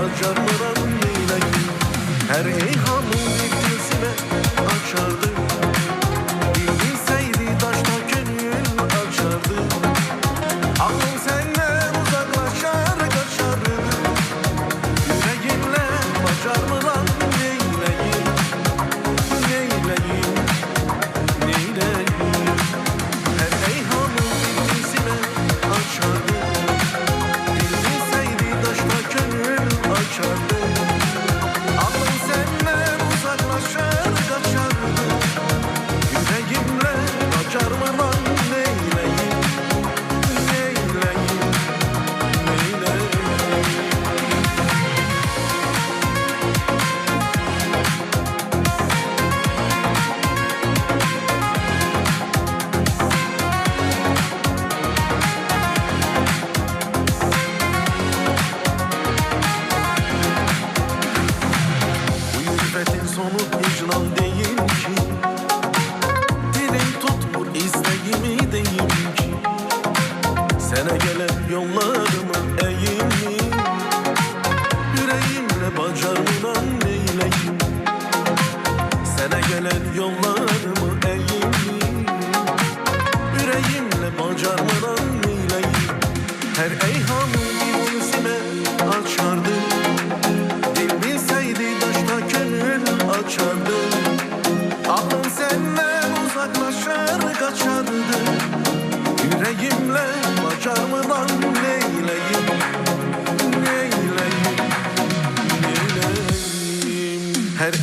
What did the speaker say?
bacarmadan neyleyim. Her eyhamın bir gözüme açardı. Bilseydi daşta gönül açardı. Aklım senden uzaklaşar kaçardı. Yüreğimle bacarmadan neyleyim. Neyleyim, neyleyim. Her eyhamın bir gözüme açardı. Bilseydi daşta gönül açardı. Aklım senden uzaklaşar kaçardı. Yüreğimle bacarmadan neyleyim. Neyleyim, neyleyim. Bu ülfetin sonu hicran değil ki. Dilim tutmur isteğimi deyim ki. Sana gelen yollarımı eğeyim. Yüreğimle bacarmadan neyleyim. Sana gelen yollarımı eğeyim. Yüreğimle bacarmadan neyleyim. Her eyhamı bir gözüme açardı. Dil bilseydi daşta gönül açardı. Aklım senden uzaklaşar kaçardı. Yüreğimle bacarmadan neyleyim. Neyleyim, neyleyim. Her